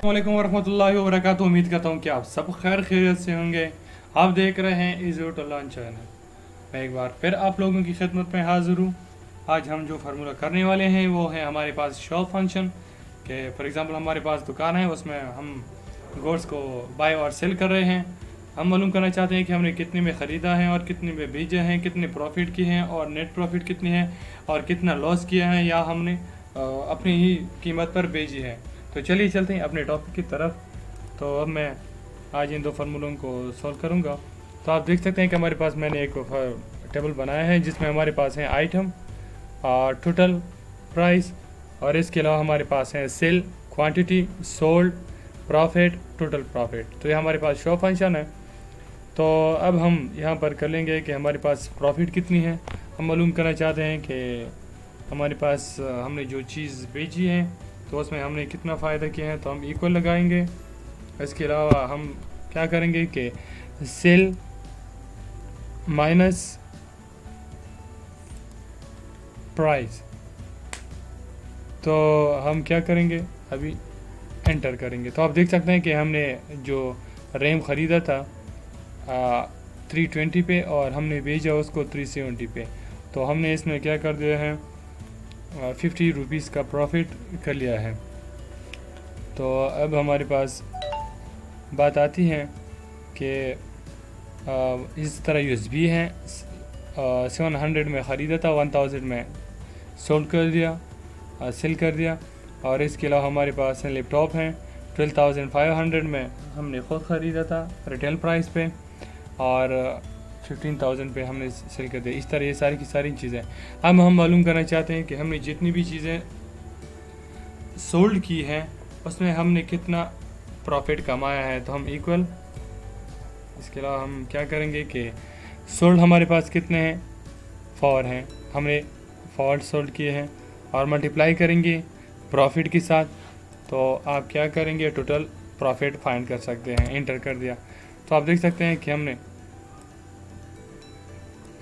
अस्सलामुअलैकुम वरहमतुल्लाहि वबरकातुहू। उम्मीद करता हूँ कि आप सब खैर खैरियत से होंगे। आप देख रहे हैं इज़ी टू लर्न चैनल। मैं एक बार फिर आप लोगों की खिदमत में हाज़िर हूँ। आज हम जो फार्मूला करने वाले हैं वो है हमारे पास शॉप फंक्शन के। फॉर एग्ज़ाम्पल हमारे पास दुकान है, उसमें हम गोड्स को बाय और सेल कर रहे हैं। हम मालूम करना चाहते हैं कि हमने कितने में ख़रीदा है और कितने में भेजे हैं, कितने प्रॉफिट की हैं और नेट प्रॉफिट कितनी है और कितना लॉस किया है या हमने अपनी ही कीमत पर भेजी है। तो चलिए चलते हैं अपने टॉपिक की तरफ। तो अब मैं आज इन दो फार्मूलों को सॉल्व करूंगा। तो आप देख सकते हैं कि हमारे पास मैंने एक टेबल बनाया है जिसमें हमारे पास है आइटम और टोटल प्राइस, और इसके अलावा हमारे पास है sale, quantity, sold, profit, total profit. तो ये हमारे पास शॉप फंक्शन है। तो अब हम यहाँ पर कर लेंगे कि हमारे पास प्रॉफिट कितनी है। हम मालूम करना चाहते हैं कि हमारे पास हमने जो चीज़ बेची है तो उसमें हमने कितना फ़ायदा किया है, तो हम इक्वल लगाएंगे। इसके अलावा हम क्या करेंगे कि सेल माइनस प्राइस। तो हम क्या करेंगे, अभी एंटर करेंगे। तो आप देख सकते हैं कि हमने जो रैम ख़रीदा था 320 पे और हमने भेजा उसको 370 पे। तो हमने इसमें क्या कर दिया है, 50 रुपीज़ का प्रॉफिट कर लिया है। तो अब हमारे पास बात आती है कि इस तरह USB है। 700 में ख़रीदा था, 1000 में सोल्ड कर दिया, सेल कर दिया। और इसके अलावा हमारे पास है लैपटॉप हैं 12,500 में हमने ख़ुद ख़रीदा था रिटेल प्राइस पे और 15,000 पे हमने सेल कर दिया। इस तरह ये सारी की सारी चीज़ें अब हम मालूम करना चाहते हैं कि हमने जितनी भी चीज़ें सोल्ड की हैं उसमें हमने कितना प्रॉफिट कमाया है। तो हम इक्वल, इसके अलावा हम क्या करेंगे कि सोल्ड हमारे पास कितने हैं, 4 हैं, हमने 4 सोल्ड किए हैं और मल्टीप्लाई करेंगे प्रॉफिट के साथ। तो आप क्या करेंगे, टोटल प्रॉफिट फाइंड कर सकते हैं। एंटर कर दिया तो आप देख सकते हैं कि हमने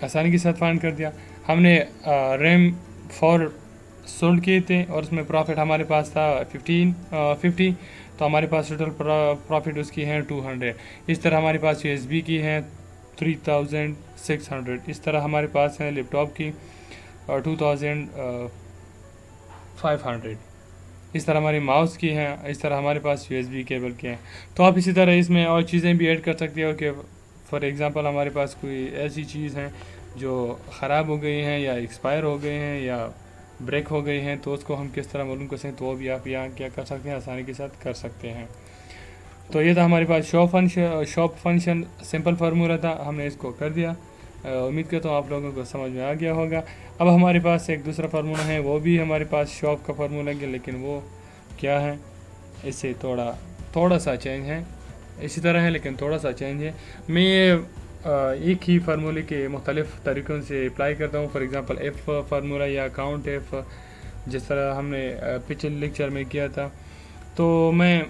आसानी के साथ फाइंड कर दिया। हमने रैम 4 सोल्ड किए थे और उसमें प्रॉफिट हमारे पास था 50। तो हमारे पास टोटल प्रॉफिट उसकी है 200। इस तरह हमारे पास USB की है 3600। इस तरह हमारे पास है लैपटॉप की 2500। इस तरह हमारी माउस की हैं। इस तरह हमारे पास USB केबल के हैं। तो आप इसी तरह इसमें और चीज़ें भी ऐड कर सकते हो कि फॉर एग्ज़ाम्पल हमारे पास कोई ऐसी चीज़ हैं जो ख़राब हो गई हैं या एक्सपायर हो गए हैं या ब्रेक हो गई हैं, तो उसको हम किस तरह मालूम कर सकते हैं, तो वो भी आप यहाँ क्या कर सकते हैं, आसानी के साथ कर सकते हैं। तो ये था हमारे पास शॉप फंक्शन सिंपल फार्मूला था, हमने इसको कर दिया। उम्मीद करता हूँ आप लोगों को समझ में आ गया होगा। अब हमारे पास एक दूसरा फार्मूला है, वो भी हमारे पास शॉप का फार्मूला है, लेकिन वो क्या है, इससे थोड़ा सा चेंज है। इसी तरह है लेकिन थोड़ा सा चेंज है। मैं ये एक ही फार्मूले के मुख्तलिफ़ तरीक़ों से अप्लाई करता हूँ। फॉर एग्ज़ाम्पल F फार्मूला या काउंट F, जिस तरह हमने पिछले लेक्चर में किया था। तो मैं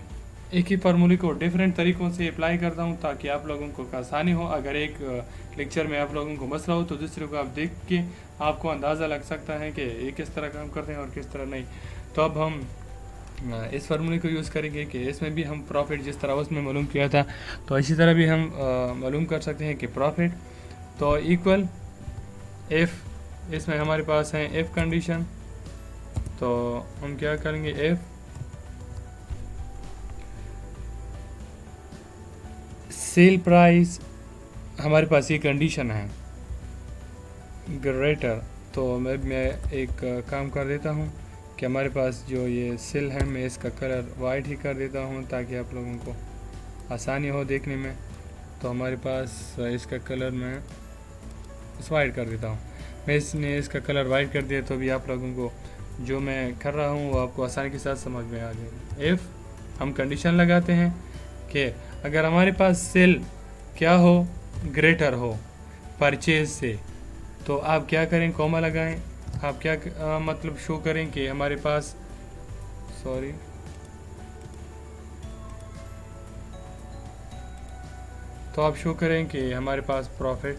एक ही फार्मूले को डिफरेंट तरीक़ों से अप्लाई करता हूँ ताकि आप लोगों को आसानी हो। अगर एक लेक्चर में आप लोगों को मसला हो तो दूसरे को आप देख के आपको अंदाज़ा लग सकता है कि ये किस तरह काम करते हैं और किस तरह नहीं। तो अब हम इस फार्मूले को यूज़ करेंगे कि इसमें भी हम प्रॉफिट जिस तरह उसमें मालूम किया था तो इसी तरह भी हम मालूम कर सकते हैं कि प्रॉफिट तो इक्वल F। इसमें हमारे पास है F कंडीशन। तो हम क्या करेंगे, F सेल प्राइस, हमारे पास ये कंडीशन है ग्रेटर। तो मैं एक काम कर देता हूँ कि हमारे पास जो ये सेल है मैं इसका कलर वाइट ही कर देता हूँ ताकि आप लोगों को आसानी हो देखने में। तो हमारे पास इसका कलर मैं वाइट कर देता हूँ। मैं इसका कलर वाइट कर दिया तो भी आप लोगों को जो मैं कर रहा हूँ वो आपको आसानी के साथ समझ में आ जाएगा। इफ़ हम कंडीशन लगाते हैं कि अगर हमारे पास सेल क्या हो, ग्रेटर हो परचेज से, तो आप क्या करें, कॉमा लगाएं। आप क्या मतलब शो करें कि हमारे पास तो आप शो करें कि हमारे पास प्रॉफिट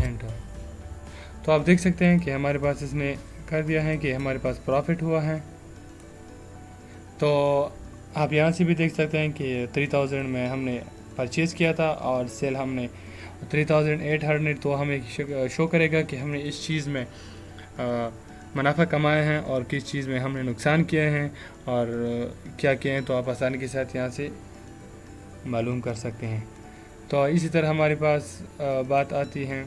एंटर। तो आप देख सकते हैं कि हमारे पास इसमें कर दिया है कि हमारे पास प्रॉफिट हुआ है। तो आप यहाँ से भी देख सकते हैं कि 3000 में हमने परचेज़ किया था और सेल हमने 3800, तो हमें शो करेगा कि हमने इस चीज़ में मुनाफा कमाया है और किस चीज़ में हमने नुकसान किए हैं और क्या किए हैं। तो आप आसानी के साथ यहाँ से मालूम कर सकते हैं। तो इसी तरह हमारे पास बात आती है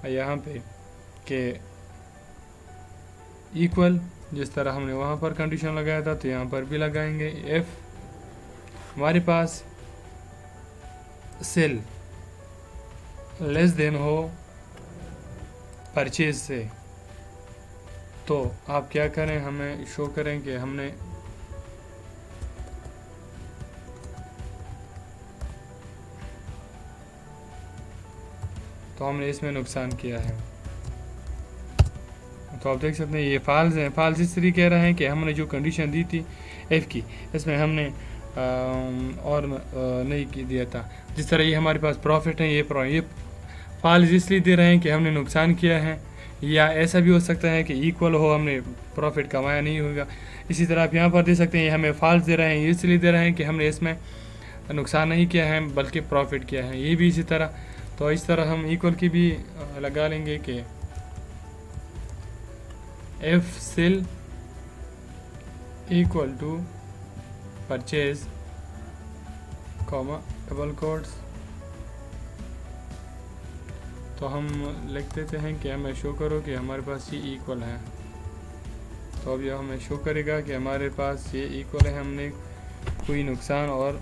यहाँ पे कि इक्वल, जिस तरह हमने वहाँ पर कंडीशन लगाया था तो यहाँ पर भी लगाएंगे। इफ़ हमारे पास सेल लेस देन हो परचेज से, तो आप क्या करें, हमें शो करें कि हमने इसमें नुकसान किया है। तो आप देख सकते हैं ये फाल्स हैं। फाल्स इसलिए कह रहे हैं कि हमने जो कंडीशन दी थी एफ़ की, इसमें हमने और नहीं की दिया था। जिस तरह ये हमारे पास प्रॉफिट है, ये फाल्स इसलिए दे रहे हैं कि हमने नुकसान किया है, या ऐसा भी हो सकता है कि इक्वल हो, हमने प्रॉफिट कमाया नहीं होगा। इसी तरह आप यहाँ पर दे सकते हैं ये हमें फाल्स दे रहे हैं, ये इसलिए दे रहे हैं कि हमने इसमें नुकसान नहीं किया है बल्कि प्रॉफिट किया है। ये भी इसी तरह, तो इस तरह हम इक्वल की भी लगा लेंगे कि if sale equal to purchase comma double quotes. तो हम लिख देते हैं कि हमें शो करो कि हमारे पास ये इक्वल है। तो अब यह हमें शो करेगा कि हमारे पास ये इक्वल है, हमने कोई नुकसान और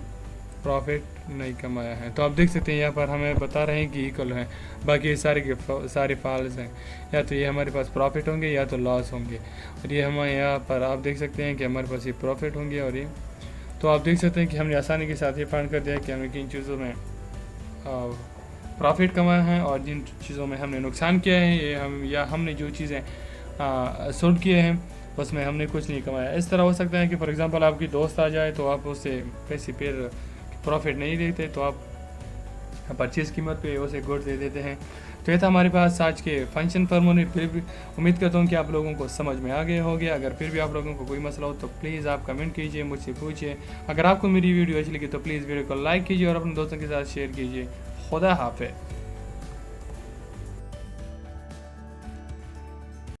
प्रॉफिट नहीं कमाया है। तो आप देख सकते हैं यहाँ पर हमें बता रहे हैं कि इक्वल है, बाकी सारे फाल्स हैं। या तो ये हमारे पास प्रॉफिट होंगे या तो लॉस होंगे। और ये हमें यहाँ पर आप देख सकते हैं कि हमारे पास ये प्रॉफिट होंगे और ये, तो आप देख सकते हैं कि हमने आसानी के साथ ये फाइंड कर दिया कि हमें किन चीज़ों में प्रॉफिट कमाया है और जिन चीज़ों में हमने नुकसान किया है, ये हमने जो चीज़ें सोल्व किए हैं उसमें हमने कुछ नहीं कमाया। इस तरह हो सकता है कि फॉर एग्ज़ाम्पल आपकी दोस्त आ जाए तो आप उससे पैसे फिर प्रॉफिट नहीं देते, तो आप परचेज़ कीमत पे उसे गुड्स दे देते हैं। तो ये था हमारे पास आज के फंक्शन फार्मूले। फिर भी उम्मीद करता हूँ कि आप लोगों को समझ में आ गया हो गया। अगर फिर भी आप लोगों को कोई मसला हो तो प्लीज़ आप कमेंट कीजिए, मुझसे पूछिए। अगर आपको मेरी वीडियो अच्छी लगी तो प्लीज़ वीडियो को लाइक कीजिए और अपने दोस्तों के साथ शेयर कीजिए। खुदा हाफ़िज़।